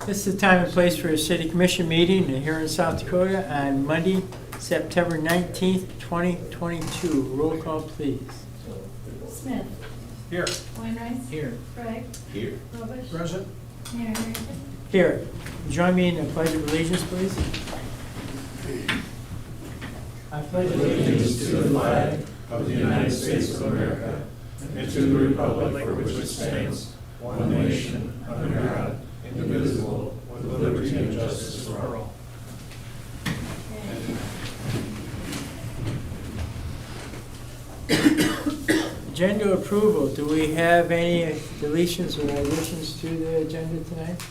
This is the time and place for a city commission meeting here in South Dakota on Monday, September 19th, 2022. Roll call, please. Smith. Here. Weinreich. Here. Craig. Here. Robish. Present. Mayor Harrington. Here. Join me in the pledge of allegiance, please. I pledge Allegiance to the flag of the United States of America and to the republic for which it stands, one nation, under God, indivisible, with liberty and justice for all. Agenda approval. Do we have any deletions or additions to the agenda tonight?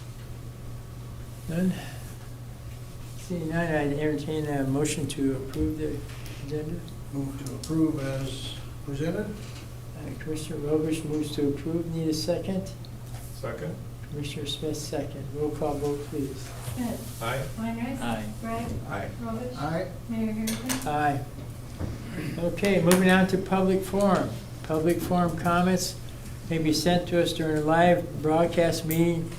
None? Seeing none, I'd entertain a motion to approve the agenda. Move to approve as presented. Commissioner Robish moves to approve. Need a second? Second. Commissioner Smith, second. Roll call vote, please. Smith. Aye. Weinreich. Aye. Craig. Aye. Robish. Aye. Mayor Harrington. Aye. Okay, moving on to public forum. Public forum comments may be sent to us during a live broadcast meeting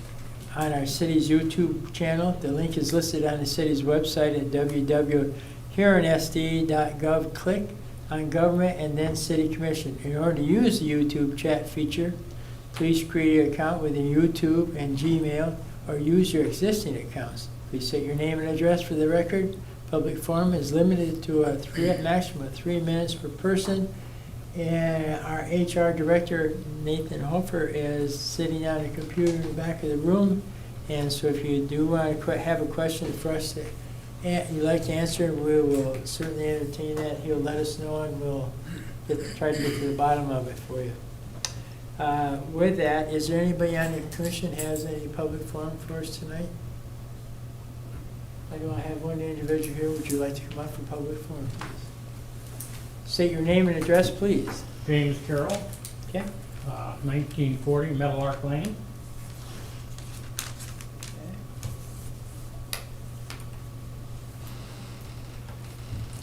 on our city's YouTube channel. The link is listed on the city's website at www.huronsd.gov. Click on Government and then City Commission. In order to use the YouTube chat feature, please create an account within YouTube and Gmail or use your existing accounts. Please set your name and address for the record. Public forum is limited to a maximum of 3 minutes per person. And our HR director, Nathan Hofer, is sitting on a computer in the back of the room. And so if you do want to have a question for us that you'd like to answer, we will certainly entertain that. He'll let us know and we'll try to get to the bottom of it for you. With that, is there anybody on the commission has any public forum for us tonight? I don't have one individual here. Would you like to come up for public forum, please? State your name and address, please. James Carroll, Okay? 1940 Meadowlark Lane.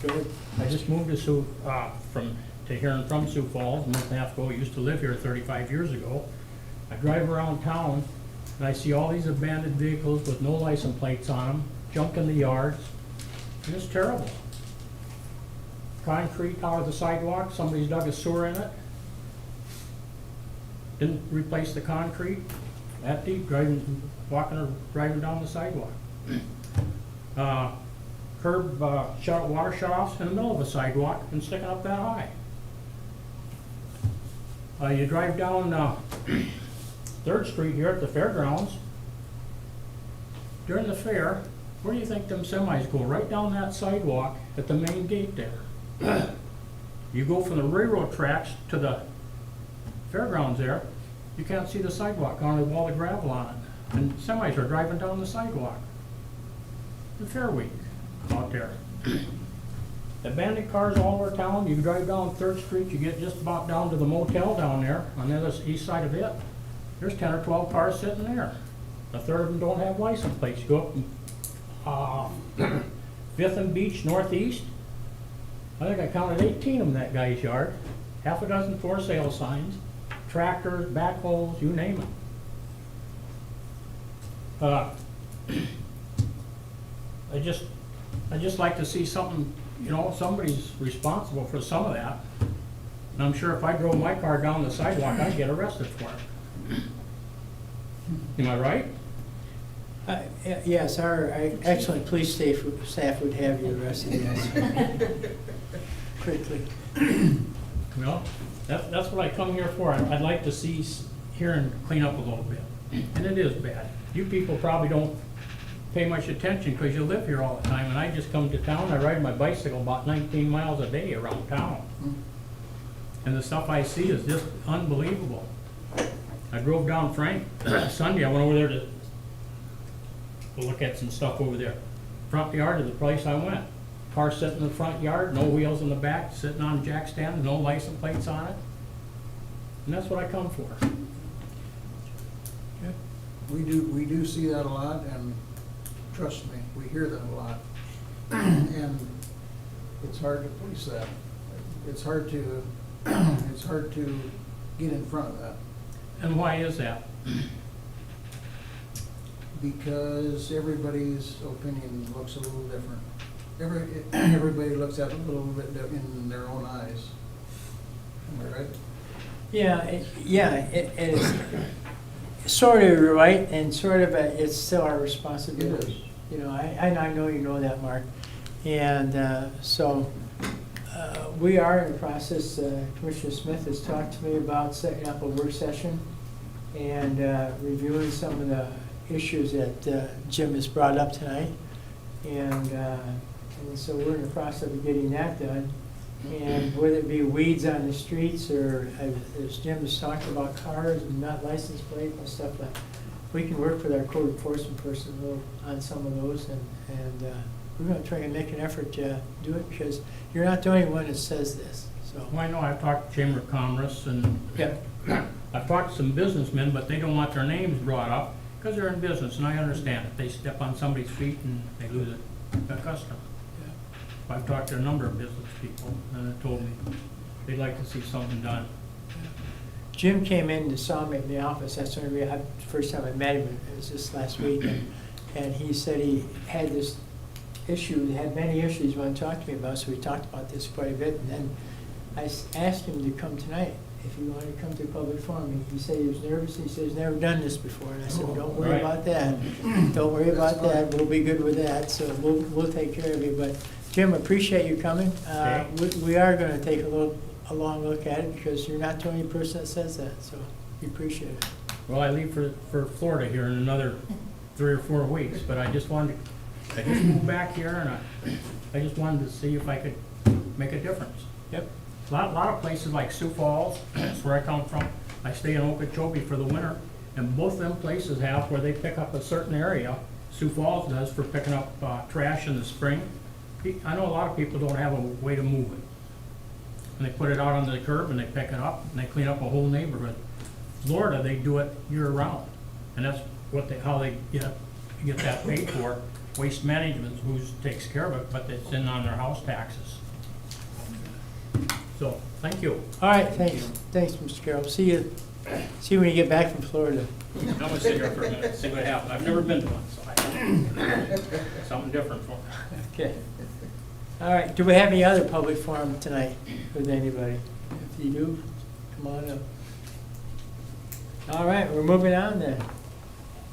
Go ahead. I just moved to Huron from Sioux Falls a month and a half ago. I used to live here 35 years ago. I drive around town and I see all these abandoned vehicles with no license plates on them, junk in the yards, and it's terrible. Concrete out of the sidewalk, somebody's dug a sewer in it. Didn't replace the concrete, that deep, driving down the sidewalk. Curb water shutoffs in the middle of a sidewalk and sticking up that high. You drive down 3rd Street here at the fairgrounds. During the fair, where do you think them semis go? Right down that sidewalk at the main gate there. You go from the railroad tracks to the fairgrounds there, you can't see the sidewalk, only all the gravel on it. And semis are driving down the sidewalk. The fair week out there. Abandoned cars all over town. You drive down 3rd Street, you get just about down to the motel down there on the other east side of it. There's 10 or 12 cars sitting there. A third of them don't have license plates. You go up 5th and Beach Northeast. I think I counted 18 of them in that guy's yard. Half a dozen for sale signs, tractors, backhoes, you name it. I just like to see something, somebody's responsible for some of that. And I'm sure if I drove my car down the sidewalk, I'd get arrested for it. Am I right? Yes, our excellent police staff would have you arrested, yes. Quickly. Well, that's what I come here for. I'd like to see Huron clean up a little bit. And it is bad. You people probably don't pay much attention because you live here all the time. And I just come to town, I ride my bicycle about 19 miles a day around town. And the stuff I see is just unbelievable. I drove down Frank Sunday. I went over there to look at some stuff over there. Front yard of the place I went. Car sitting in the front yard, no wheels in the back, sitting on a jack stand, no license plates on it. And that's what I come for. We do see that a lot, and trust me, we hear that a lot. And it's hard to police that. It's hard to get in front of that. And why is that? because everybody's opinion looks a little different. Everybody looks at it a little bit in their own eyes. Am I right? It is sort of right, and sort of, it's still our responsibility. You know, I know you know that, Mark. And so we are in the process, Commissioner Smith has talked to me about setting up a work session and reviewing some of the issues that Jim has brought up tonight. And so we're in the process of getting that done. And whether it be weeds on the streets or, as Jim was talking about, cars and not license plate and stuff like that, we can work with our code enforcement person a little on some of those, and we're gonna try and make an effort to do it, because you're not the only one that says this, so. Well, I know I've talked to Chamber of Commerce and Yep. I've talked to some businessmen, but they don't want their names brought up because they're in business, and I understand it. They step on somebody's feet and they lose a customer. I've talked to a number of business people, and they told me they'd like to see something done. Jim came in and saw me in the office. That's the only reason, the first time I met him, it was just last week, and he said he had this issue, he had many issues he wanted to talk to me about, so we talked about this quite a bit, and then I asked him to come tonight, if he wanted to come to a public forum. He said he was nervous, he said he's never done this before, and I said, don't worry Right. about that. Don't worry about that, we'll be good with that, so we'll take care of you. But Jim, appreciate you coming. We are gonna take a long look at it, because you're not the only person that says that, so we appreciate it. Well, I leave for Florida here in another 3 or 4 weeks, but I just moved back here, and I just wanted to see if I could make a difference. Yep. A lot of places like Sioux Falls, that's where I come from. I stay in Okeechobee for the winter, and both of them places have where they pick up a certain area. Sioux Falls does for picking up trash in the spring. I know a lot of people don't have a way to move it. And they put it out on the curb and they pick it up and they clean up a whole neighborhood. Florida, they do it year round. And that's how they get that paid for. Waste Management, who takes care of it, but it's in on their house taxes. So, thank you. All right, thanks, Mr. Carroll. See you when you get back from Florida. I'm gonna sit here for a minute, see what happens. I've never been to one, so something different for me. Okay. All right, do we have any other public forum tonight with anybody? If you do, come on up. All right, we're moving on then.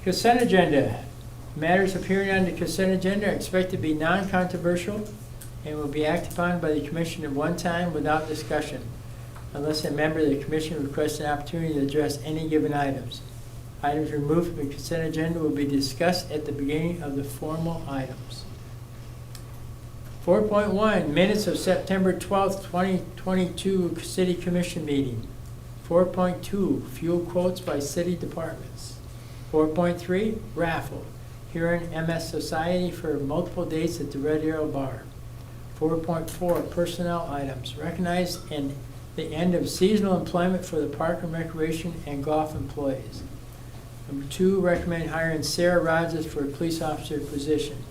Consent agenda. Matters appearing on the consent agenda are expected to be non-controversial and will be acted upon by the commission at one time without discussion, unless a member of the commission requests an opportunity to address any given items. Items removed from the consent agenda will be discussed at the beginning of the formal items. 4.1, minutes of September 12th, 2022 City Commission meeting. 4.2, fuel quotes by city departments. 4.3, raffle, Huron MS Society for multiple dates at the Red Arrow Bar. 4.4, personnel items, recognize and the end of seasonal employment for the park and recreation and golf employees. Number 2, recommend hiring Sarah Rogers for a police officer position.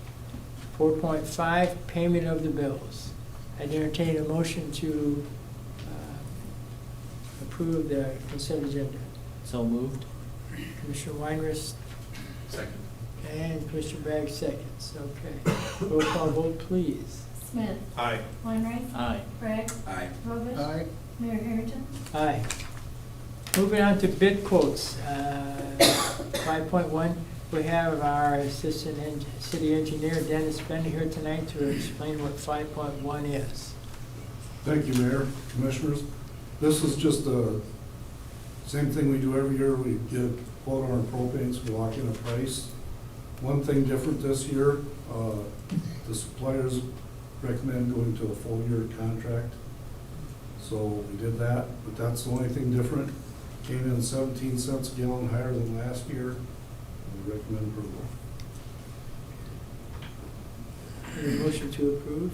4.5, payment of the bills. I'd entertain a motion to approve the consent agenda. So moved. Commissioner Weinrich Second. and Commissioner Bragg seconds. Okay. Roll call vote, please. Smith. Aye. Weinreich. Aye. Bragg. Aye. Robish. Aye. Mayor Harrington. Aye. Moving on to bid quotes. 5.1, we have our assistant city engineer, Dennis Bender, here tonight to explain what 5.1 is. Thank you, Mayor, Commissioners. This is just the same thing we do every year. We get quote on our propanes, we lock in a price. One thing different this year, the suppliers recommend going to a full-year contract. So we did that, but that's the only thing different. Came in 17 cents a gallon higher than last year. We recommend approval. Any motion to approve?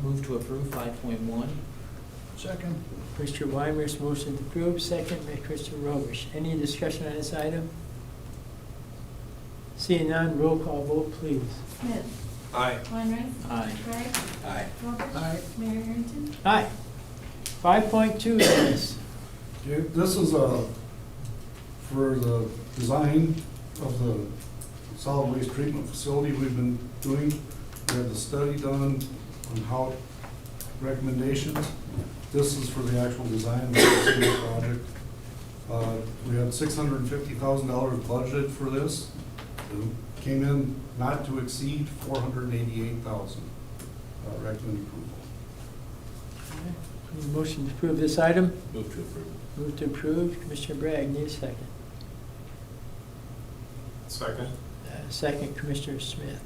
Move to approve 5.1. Second. Commissioner Weimer's motion to approve, second by Commissioner Robish. Any discussion on this item? Seeing none, roll call vote, please. Smith. Aye. Weinreich. Aye. Bragg. Aye. Robish. Aye. Mayor Harrington. Aye. 5.2 is Okay, this is for the design of the solid waste treatment facility we've been doing. We had the study done on how recommendations. This is for the actual design of the project. We had $650,000 budgeted for this. It came in not to exceed $488,000. Recommend approval. Need a motion to approve this item? Move to approve. Move to approve. Commissioner Bragg, need a second. Second? Second, Commissioner Smith.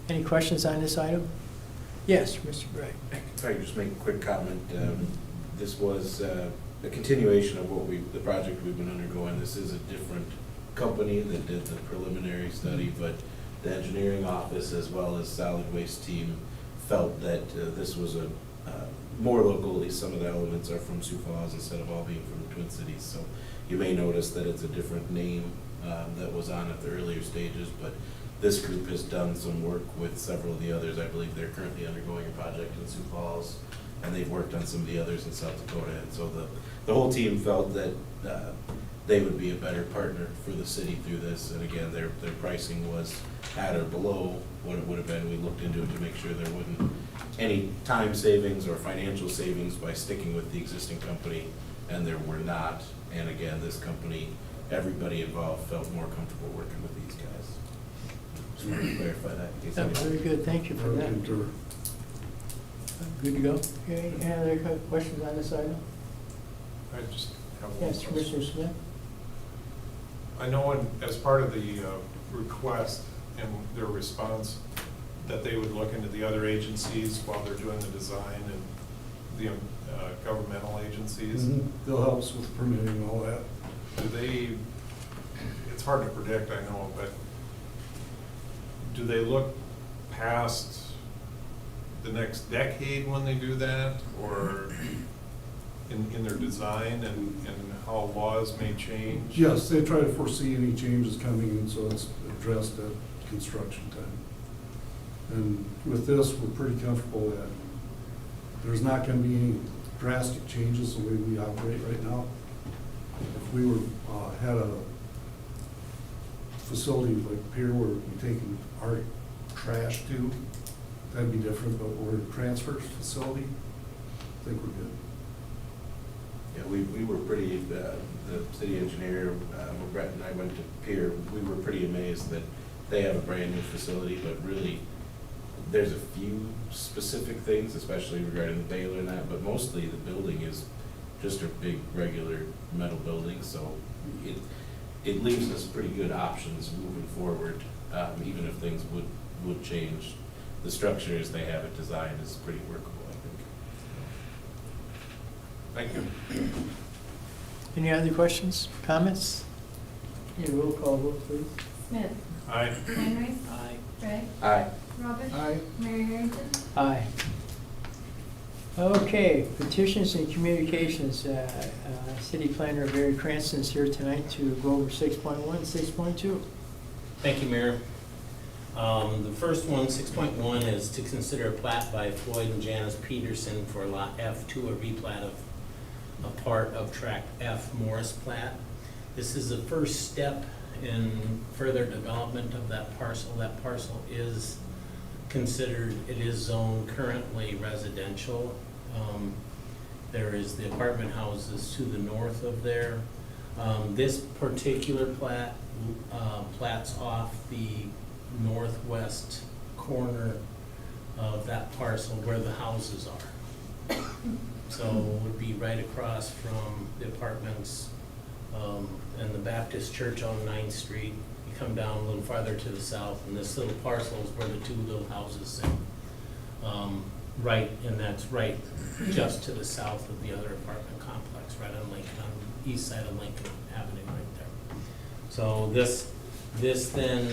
Any questions on this item? Yes, Mr. Bragg. If I could just make a quick comment, this was a continuation of the project we've been undergoing. This is a different company that did the preliminary study, but the engineering office as well as solid waste team felt that this was a more local. At least some of the elements are from Sioux Falls instead of all being from the Twin Cities. So you may notice that it's a different name that was on at the earlier stages, but this group has done some work with several of the others. I believe they're currently undergoing a project in Sioux Falls, and they've worked on some of the others in South Dakota. And so the whole team felt that they would be a better partner for the city through this. And again, their pricing was at or below what it would have been. We looked into it to make sure there wasn't any time savings or financial savings by sticking with the existing company, and there were not. And again, this company, everybody involved felt more comfortable working with these guys. Just wanted to clarify that. in case Oh, very anybody- good, thank you for that. Good to go. Okay, any other questions on this item? I just have one Yes, question. Commissioner Smith? I know as part of the request and their response, that they would look into the other agencies while they're doing the design and the governmental agencies. They'll help us with permitting and all that. Do they, it's hard to predict, I know, but do they look past the next decade when they do that? Or in their design and how laws may change? Yes, they try to foresee any changes coming in, so it's addressed at construction time. And with this, we're pretty comfortable that there's not gonna be any drastic changes the way we operate right now. If we were, had a facility like here where we taking our trash to, that'd be different, but we're a transfer facility, I think we're good. Yeah, we were pretty, the city engineer, when Brett and I went to Pier, we were pretty amazed that they have a brand new facility, but really, there's a few specific things, especially regarding the baler and that, but mostly the building is just a big, regular metal building, so it leaves us pretty good options moving forward, even if things would change. The structure as they have it designed is pretty workable, I think. Thank you. Any other questions, comments? Need a roll call vote, please. Smith. Aye. Henry. Aye. Bragg. Aye. Robert. Aye. Mary Harrington. Aye. Okay, petitions and communications. City Planner Barry Cranston's here tonight to go over 6.1 and 6.2. Thank you, Mayor. The first one, 6.1, is to consider a plat by Floyd and Janice Peterson for Lot F2, a replat of a part of Tract F Morris plat. This is the first step in further development of that parcel. That parcel is considered, it is zoned currently residential. There is the apartment houses to the north of there. This particular plat plats off the northwest corner of that parcel where the houses are. So it would be right across from the apartments and the Baptist Church on 9th Street. You come down a little farther to the south, and this little parcel is where the two little houses sit. Right, and that's right just to the south of the other apartment complex, right on Lincoln, on the east side of Lincoln Avenue right there. So this then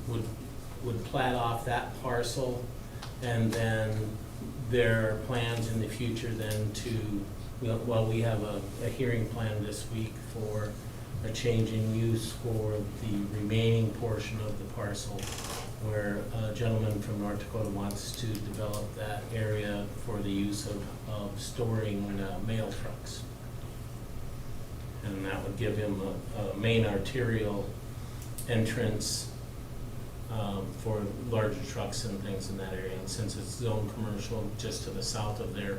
would plat off that parcel, and then there are plans in the future then to, well, we have a hearing plan this week for a change in use for the remaining portion of the parcel, where a gentleman from North Dakota wants to develop that area for the use of storing mail trucks. And that would give him a main arterial entrance for larger trucks and things in that area. And since it's zone commercial just to the south of there,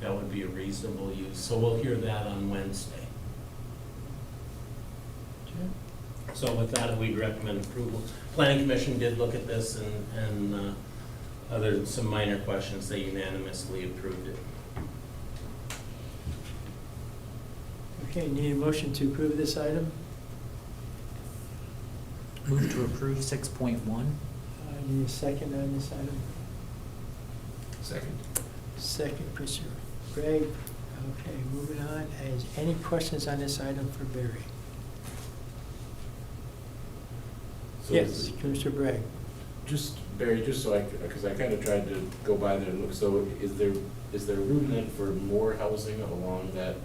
that would be a reasonable use. So we'll hear that on Wednesday. So with that, we'd recommend approval. Planning Commission did look at this and other than some minor questions, they unanimously approved it. Okay, need a motion to approve this item? Move to approve 6.1. I need a second on this item. Second. Second, Mr. Bragg. Okay, moving on. Is any questions on this item for Barry? So Yes, is it- Mr. Bragg. Just, Barry, just so because I kind of tried to go by there and look, so is there room then for more housing along that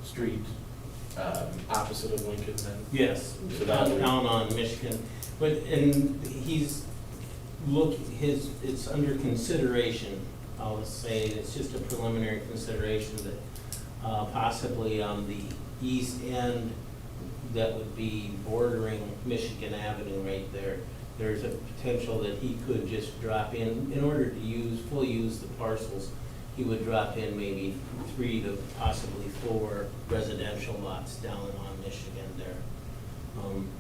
street opposite of Lincoln then? Yes, So that would- down on Michigan, but, and he's, it's under consideration, I'll say, it's just a preliminary consideration that possibly on the east end, that would be bordering Michigan Avenue right there, there's a potential that he could just drop in order to fully use the parcels, he would drop in maybe 3 to possibly 4 residential lots down on Michigan there.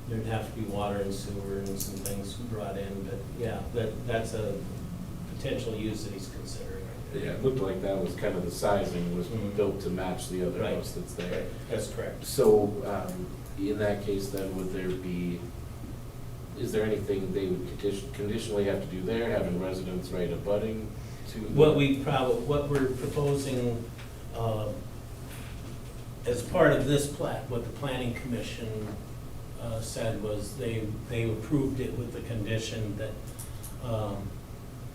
There'd have to be water and sewer and some things brought in, but yeah, that's a potential use that he's considering right there. Yeah, it looked like that was kind of the sizing was Mhm. built to match the other Right. house that's there. Right, that's correct. So, in that case then, is there anything they would conditionally have to do there, having residents right abutting to? What we're proposing, as part of this plat, what the planning commission said was they approved it with the condition that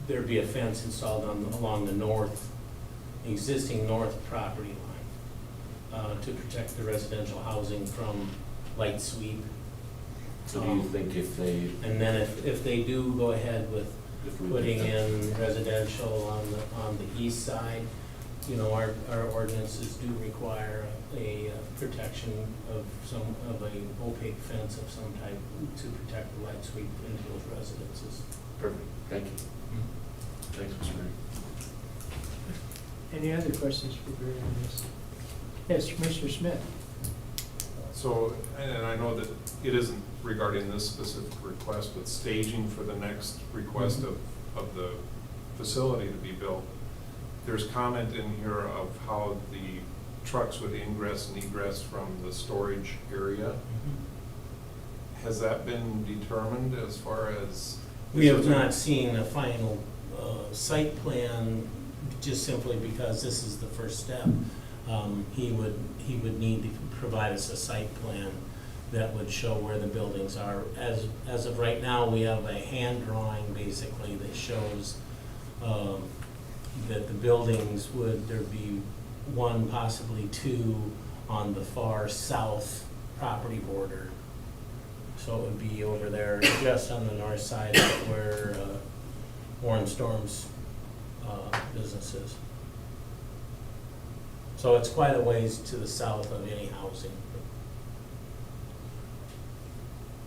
there'd be a fence installed along the existing north property line to protect the residential housing from light sweep. So do you think if they, And then if they do go ahead with if we? putting in residential on the east side, you know, our ordinances do require a protection of a opaque fence of some type to protect the light sweep into those residences. Perfect, thank you. Thanks, Mr. Mayor. Any other questions for Barry on this? Yes, Commissioner Smith. So, and I know that it isn't regarding this specific request, but staging for the next request of the facility to be built. There's comment in here of how the trucks would ingress and egress from the storage area. Has that been determined as far as? We have not seen a final site plan, just simply because this is the first step. He would need to provide us a site plan that would show where the buildings are. As of right now, we have a hand drawing basically that shows that the buildings there'd be 1, possibly 2 on the far south property border. So it would be over there just on the north side of where Warren Storm's business is. So it's quite a ways to the south of any housing.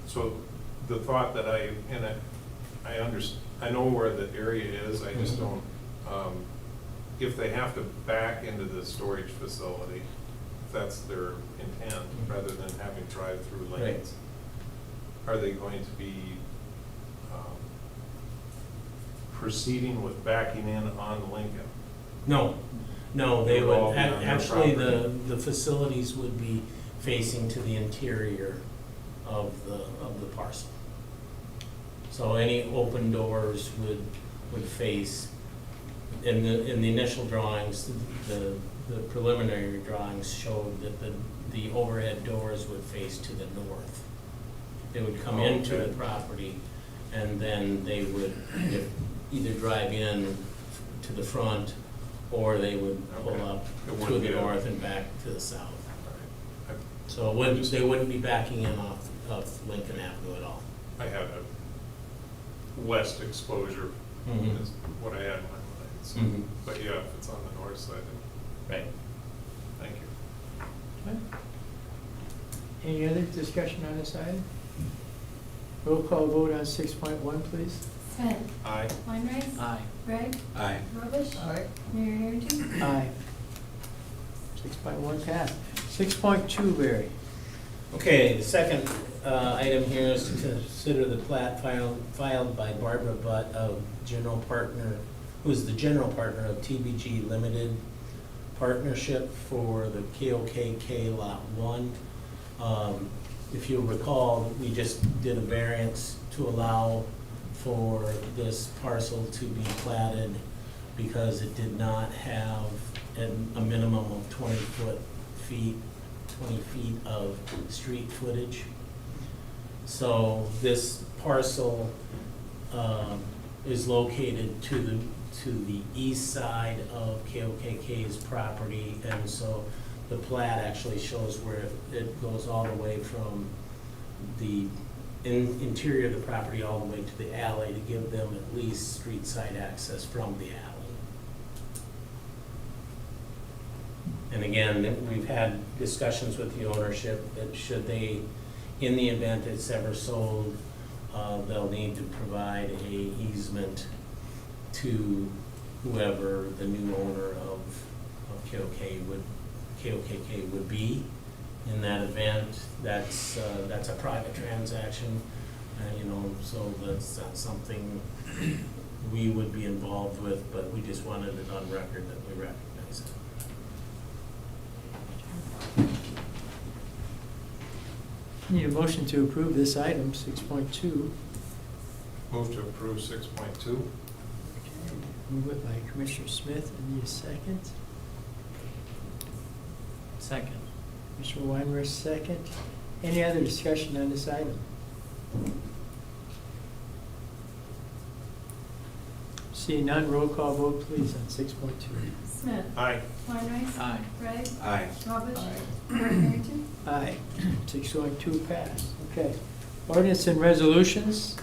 So the thought that I know where the area is, I just don't, if they have to back into the storage facility, if that's their intent, rather than having drive-through lanes, are they going to be proceeding with backing in on Lincoln? No, they It would all would, be on their actually, property. the facilities would be facing to the interior of the parcel. So any open doors would face, in the initial drawings, the preliminary drawings showed that the overhead doors would face to the north. They would come into the property, and then they would either drive in to the front, or they would pull Okay. up It to wouldn't the be a- north and back to the south. All right. So they wouldn't be backing in off Lincoln Avenue at all. I had a west exposure Mhm. is what I had in my mind. So, Mhm. but yeah, if it's on the north side, then Right. thank you. Okay. Any other discussion on this item? Roll call vote on 6.1, please. Smith. Aye. Weinreich. Aye. Gregg. Aye. Robish. Aye. Mayor Harrington. Aye. 6.1 passed. 6.2, Barry. Okay, the second item here is to consider the plat filed by Barbara Butt of general partner, who is the general partner of TBG Limited Partnership for the KOKK Lot 1. If you'll recall, we just did a variance to allow for this parcel to be platted because it did not have a minimum of 20 feet of street footage. So this parcel is located to the east side of KOKK's property, and so the plat actually shows where it goes all the way from the interior of the property all the way to the alley to give them at least street side access from the alley. And again, we've had discussions with the ownership that should they, in the event it's ever sold, they'll need to provide a easement to whoever the new owner of KOKK would be. In that event, that's a private transaction, so that's not something we would be involved with, but we just wanted it on record that we recognize it. Need a motion to approve this item, 6.2. Move to approve 6.2. Move it by Commissioner Smith. I need a second. Second. Commissioner Weinrich, second. Any other discussion on this item? Seeing none, roll call vote please on 6.2. Smith. Aye. Weinreich. Aye. Gregg. Aye. Robish. Aye. Mayor Harrington. Aye. 6.2 passed. Okay. Ordinance and resolutions.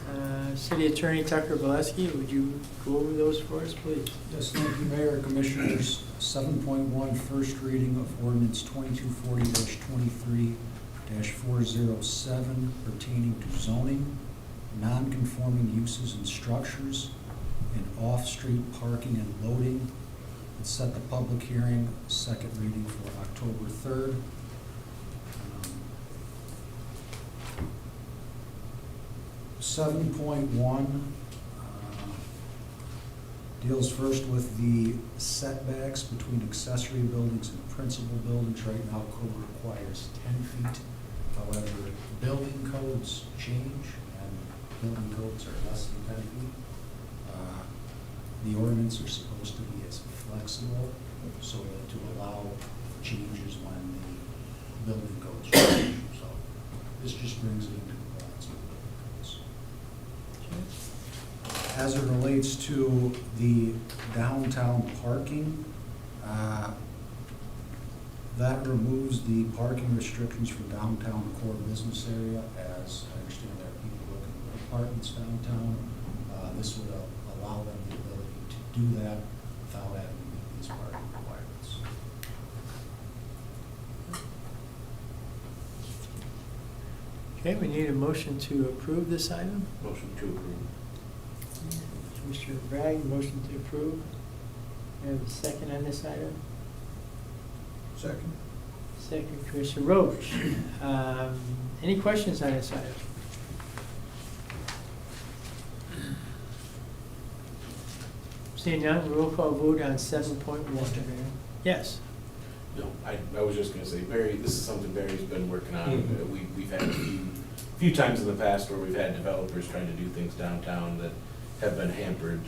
City Attorney Tucker Valesky, would you go over those for us, please? Yes, thank you, Mayor, Commissioners. 7.1, first reading of ordinance 2240-23-407 pertaining to zoning, non-conforming uses and structures, and off-street parking and loading. And set the public hearing, second reading for October 3rd. 7.1 deals first with the setbacks between accessory buildings and principal buildings. Right now, code requires 10 feet. However, building codes change, and building codes are less than 10 feet. The ordinance are supposed to be as flexible so that to allow changes when the building codes change. So this just brings it into compliance with building codes. As it relates to the downtown parking, that removes the parking restrictions for downtown core business area. As I understand, there are people looking for apartments downtown. This would allow them the ability to do that without having to meet these parking requirements. Okay, we need a motion to approve this item. Motion to approve. Commissioner Bragg, motion to approve. We have a second on this item. Second. Second, Commissioner Roach. Any questions on this item? Seeing none, roll call vote on 7.1. Yes. No, I was just gonna say, Barry, this is something Barry's been working on. We've had a few times in the past where we've had developers trying to do things downtown that have been hampered,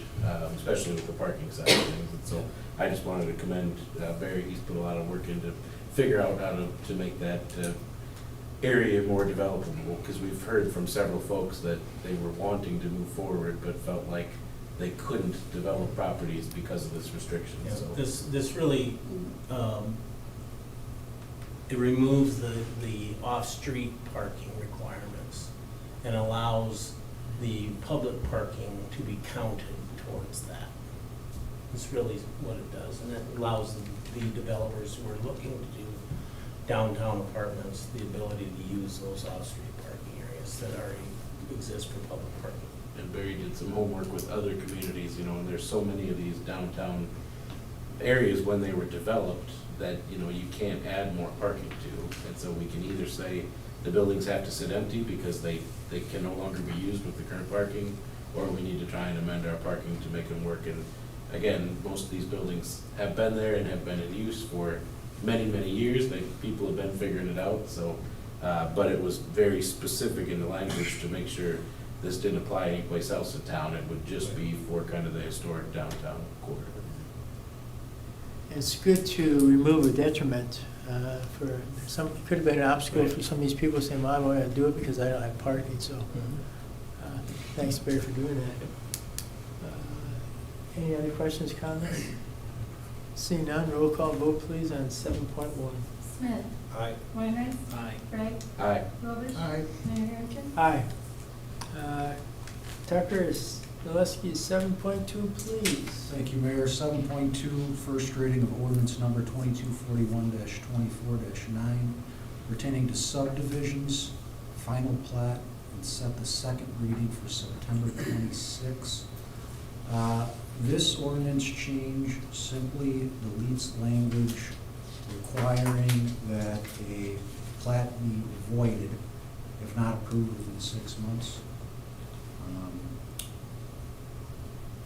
especially with the parking side of things. And so I just wanted to commend Barry. He's put a lot of work into figure out how to make that area more developable, because we've heard from several folks that they were wanting to move forward but felt like they couldn't develop properties because of this restriction. Yeah, So this really, it removes the off-street parking requirements and allows the public parking to be counted towards that. That's really what it does, and it allows the developers who are looking to do downtown apartments the ability to use those off-street parking areas that already exist for public parking. And Barry did some homework with other communities, you know, and there's so many of these downtown areas when they were developed that, you know, you can't add more parking to. And so we can either say the buildings have to sit empty because they can no longer be used with the current parking, or we need to try and amend our parking to make them work. And again, most of these buildings have been there and have been in use for many, many years. People have been figuring it out, so, but it was very specific in the language to make sure this didn't apply anyplace else in town. It would just be for kind of the historic downtown core. It's good to remove a detriment for some, could have been an obstacle for some of these people saying, well, I don't want to do it because I don't have parking, so thanks, Barry, for doing that. Any other questions, comments? Seeing none, roll call vote please on 7.1. Smith. Aye. Weinrich. Aye. Craig. Aye. Robish. Aye. Mayor Harrington. Aye. Tucker, Zaleski, 7.2, please. Thank you, Mayor. 7.2, first reading of ordinance number 2241-24-9 pertaining to subdivisions, final plat, and set the second reading for September 26. This ordinance change simply deletes language requiring that a plat be voided if not approved within 6 months.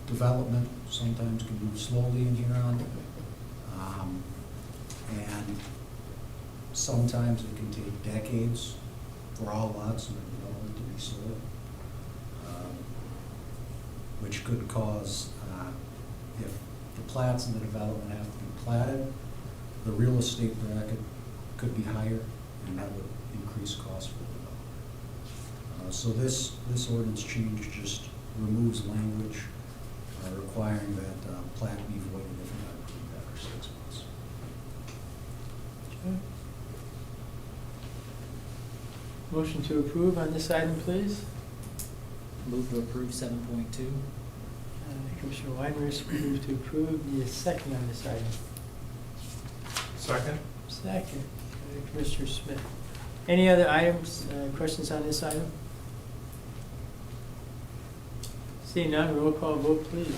Development sometimes can move slowly in Huron, and sometimes it can take decades for all lots in the development to be sold, which could cause, if the plats in the development have to be platted, the real estate bracket could be higher, and that would increase costs for the developer. So this ordinance change just removes language requiring that plat be voided if not approved after 6 months. Okay. Motion to approve on this item, please. Move to approve 7.2. Commissioner Weinrich, move to approve. Need a second on this item. Second? Second. Commissioner Smith. Any other items, questions on this item? Seeing none, roll call vote, please.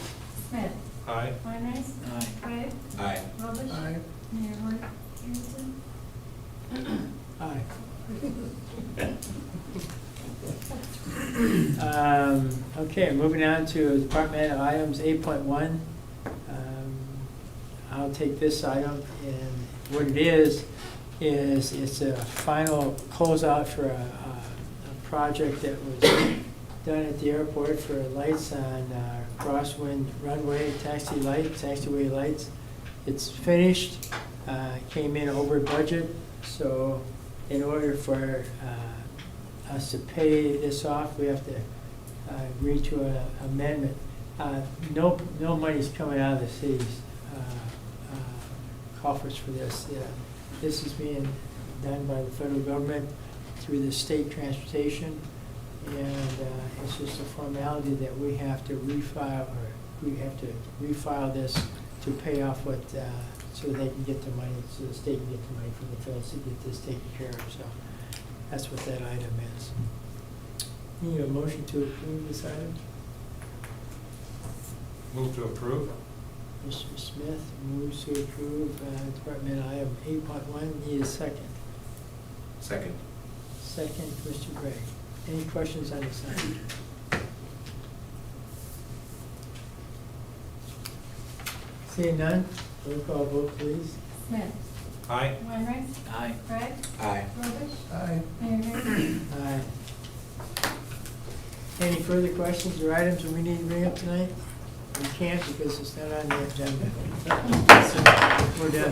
Smith. Aye. Weinrich. Aye. Craig. Aye. Robish. Aye. Mayor Harrington. Aye. Okay, moving on to departmental items, 8.1. I'll take this item, and what it is it's a final closeout for a project that was done at the airport for lights on crosswind runway, taxiway lights. It's finished, came in over budget, so in order for us to pay this off, we have to agree to an amendment. No money's coming out of the city's coffers for this. This is being done by the federal government through the state transportation, and it's just a formality that we have to refile, this to pay off what, so they can get the money, so the state can get the money from the feds to get this taken care of. So that's what that item is. Need a motion to approve this item? Move to approve? Mr. Smith moves to approve departmental item 8.1. Need a second. Second. Second, Mr. Gregg. Any questions on this item? Seeing none, roll call vote, please. Smith. Aye. Weinrich. Aye. Craig. Aye. Robish. Aye. Mayor Harrington. Aye. Any further questions or items that we need to bring up tonight? We can't because it's not on the agenda. We're done.